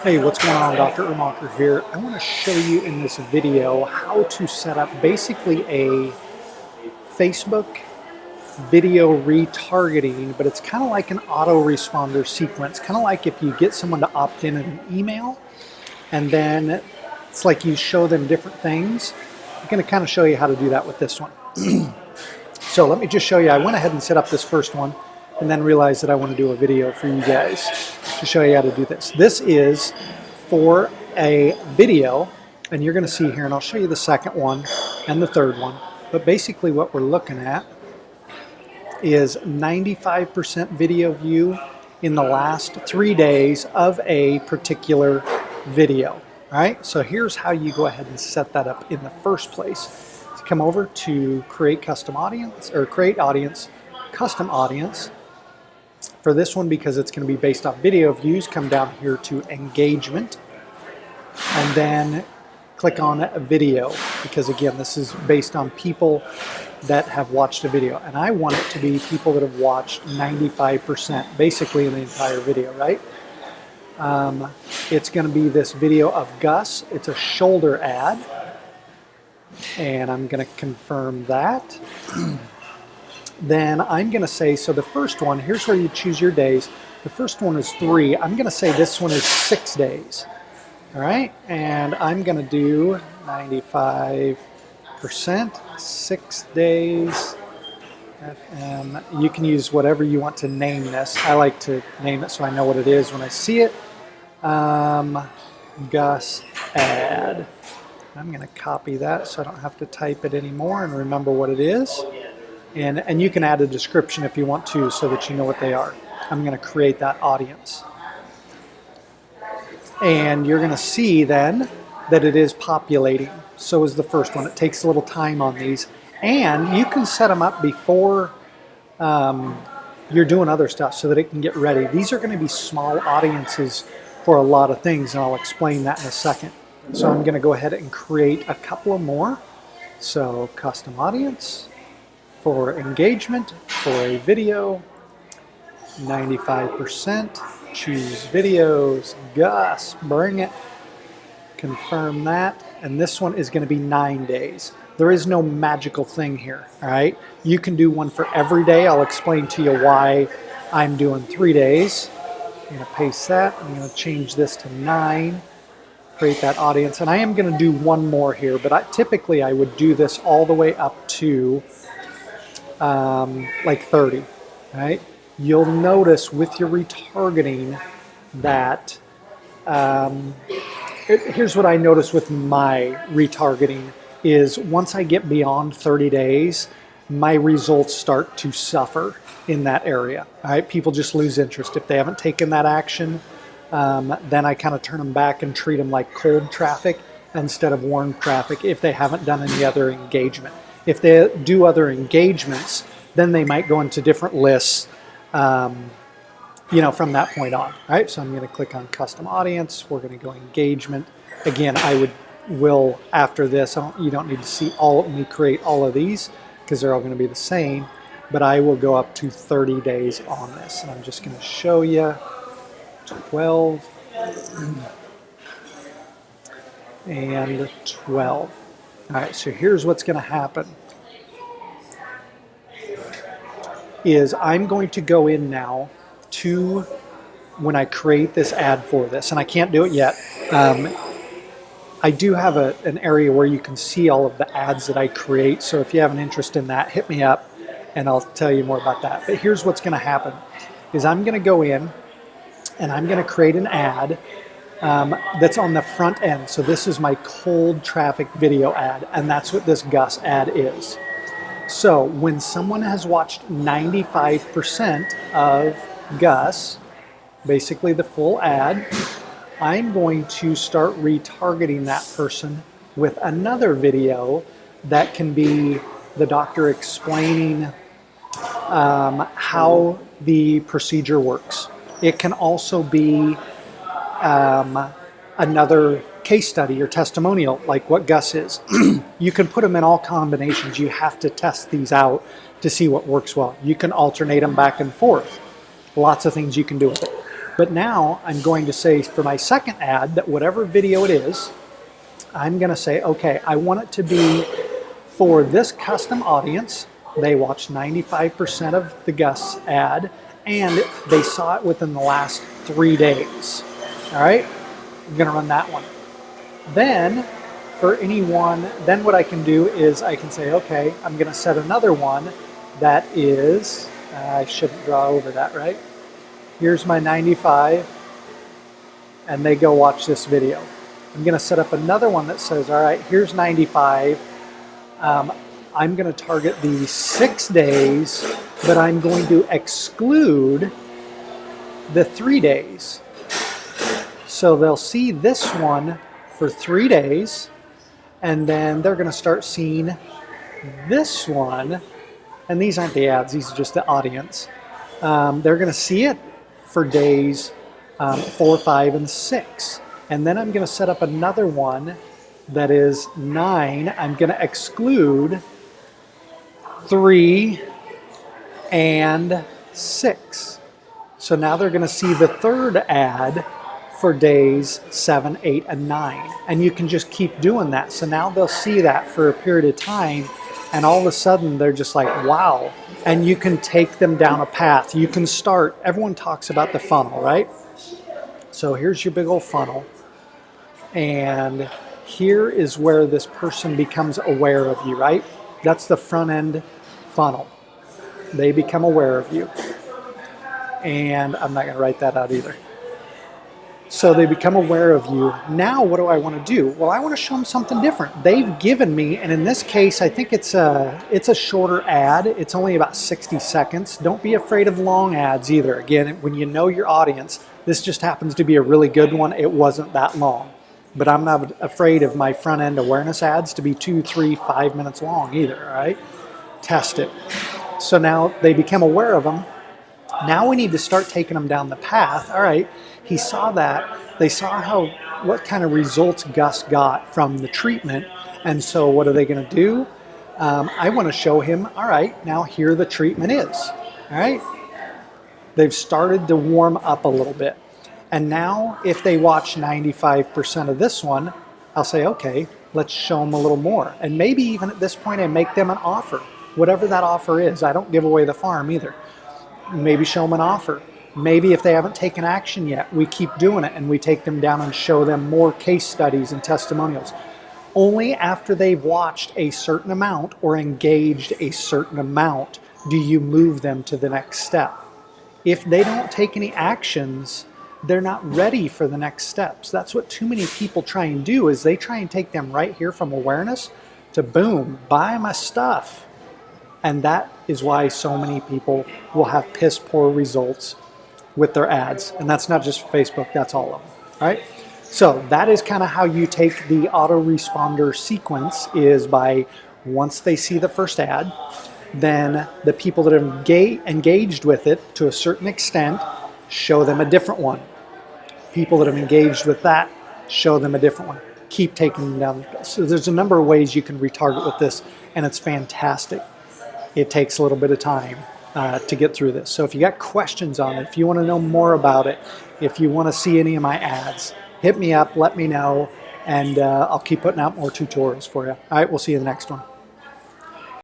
Hey, what's going on? Dr. Uhrmacher here. I want to show you in this video how to set up basically a Facebook video retargeting, but it's kind of like an autoresponder sequence, kind of like if you get someone to opt in an email and then it's like you show them different things. I'm going to kind of show you how to do that with this one. So let me just show you. I went ahead and set up this first one and then realized that I want to do a video for you guys to show you how to do this. This is for a video, and you're going to see here, and I'll show you the second one and the third one. But basically what we're looking at is 95% video view in the last 3 days of a particular video. All right, so here's how you go ahead and set that up in the first place. Come over to create custom audience, or create audience, custom audience. For this one, because it's going to be based off video views, come down here to engagement and then click on video, because again, this is based on people that have watched a video, and I want it to be people that have watched 95% basically in the entire video, right? It's going to be this video of Gus. It's a shoulder ad, and I'm going to confirm that. Then I'm going to say, so the first one, here's where you choose your days. The first one is 3. I'm going to say this one is 6 days. All right, and I'm going to do 95%, 6 days. FM. You can use whatever you want to name this. I like to name it so I know what it is when I see it. Gus ad. I'm going to copy that so I don't have to type it anymore and remember what it is. And you can add a description if you want to so that you know what they are. I'm going to create that audience. And you're going to see then that it is populating. So is the first one. It takes a little time on these. And you can set them up before you're doing other stuff so that it can get ready. These are going to be small audiences for a lot of things, and I'll explain that in a second. So I'm going to go ahead and create a couple of more. So custom audience. For engagement, for a video, 95%, choose videos, Gus, bring it, confirm that, and this one is going to be 9 days. There is no magical thing here, all right? You can do one for every day. I'll explain to you why I'm doing 3 days. I'm going to paste that. I'm going to change this to 9, create that audience, and I am going to do one more here, but typically I would do this all the way up to like 30, right? You'll notice with your retargeting that, here's what I notice with my retargeting is once I get beyond 30 days, my results start to suffer in that area, all right? People just lose interest. If they haven't taken that action, then I kind of turn them back and treat them like cold traffic instead of warm traffic if they haven't done any other engagement. If they do other engagements, then they might go into different lists, from that point on. All right, so I'm going to click on custom audience. We're going to go engagement. Again, will after this, you don't need to see me create all of these because they're all going to be the same, but I will go up to 30 days on this. And I'm just going to show you 12 and 12. All right, so here's what's going to happen is I'm going to go in now to when I create this ad for this, and I can't do it yet. I do have an area where you can see all of the ads that I create, so if you have an interest in that, hit me up and I'll tell you more about that. But here's what's going to happen is I'm going to go in and I'm going to create an ad that's on the front end. So this is my cold traffic video ad, and that's what this Gus ad is. So when someone has watched 95% of Gus, basically the full ad, I'm going to start retargeting that person with another video that can be the doctor explaining how the procedure works. It can also be another case study or testimonial like what Gus is. You can put them in all combinations. You have to test these out to see what works well. You can alternate them back and forth. Lots of things you can do with it. But now I'm going to say for my second ad that whatever video it is, I'm going to say, okay, I want it to be for this custom audience. They watched 95% of the Gus ad, and they saw it within the last 3 days. All right, I'm going to run that one. Then for anyone, then what I can do is I can say, okay, I'm going to set another one that is, I shouldn't draw over that, right? Here's my 95, and they go watch this video. I'm going to set up another one that says, all right, here's 95. I'm going to target the 6 days, but I'm going to exclude the 3 days. So they'll see this one for 3 days, and then they're going to start seeing this one. And these aren't the ads, these are just the audience. They're going to see it for days 4, 5, and 6. And then I'm going to set up another one that is 9. I'm going to exclude 3 and 6. So now they're going to see the third ad for days 7, 8, and 9. And you can just keep doing that. So now they'll see that for a period of time, and all of a sudden they're just like, wow. And you can take them down a path. You can start, everyone talks about the funnel, right? So here's your big old funnel. And here is where this person becomes aware of you, right? That's the front end funnel. They become aware of you. And I'm not going to write that out either. So they become aware of you. Now what do I want to do? Well, I want to show them something different. They've given me, and in this case, I think it's a shorter ad. It's only about 60 seconds. Don't be afraid of long ads either. Again, when you know your audience, this just happens to be a really good one. It wasn't that long. But I'm not afraid of my front end awareness ads to be 2, 3, 5 minutes long either, all right? Test it. So now they become aware of them. Now we need to start taking them down the path. All right, he saw that. They saw what kind of results Gus got from the treatment. And so what are they going to do? I want to show him, all right, now here the treatment is. All right, they've started to warm up a little bit. And now if they watch 95% of this one, I'll say, okay, let's show them a little more. And maybe even at this point I make them an offer, whatever that offer is. I don't give away the farm either. Maybe show them an offer. Maybe if they haven't taken action yet, we keep doing it and we take them down and show them more case studies and testimonials. Only after they've watched a certain amount or engaged a certain amount do you move them to the next step. If they don't take any actions, they're not ready for the next steps. That's what too many people try and do, is they try and take them right here from awareness to boom, buy my stuff. And that is why so many people will have piss poor results with their ads. And that's not just Facebook, that's all of them, all right? So that is kind of how you take the autoresponder sequence, is by once they see the first ad, then the people that have engaged with it to a certain extent, show them a different one. People that have engaged with that, show them a different one. Keep taking them down. So there's a number of ways you can retarget with this, and it's fantastic. It takes a little bit of time to get through this. So if you got questions on it, if you want to know more about it, if you want to see any of my ads, hit me up, let me know, and I'll keep putting out more tutorials for you. All right, we'll see you in the next one.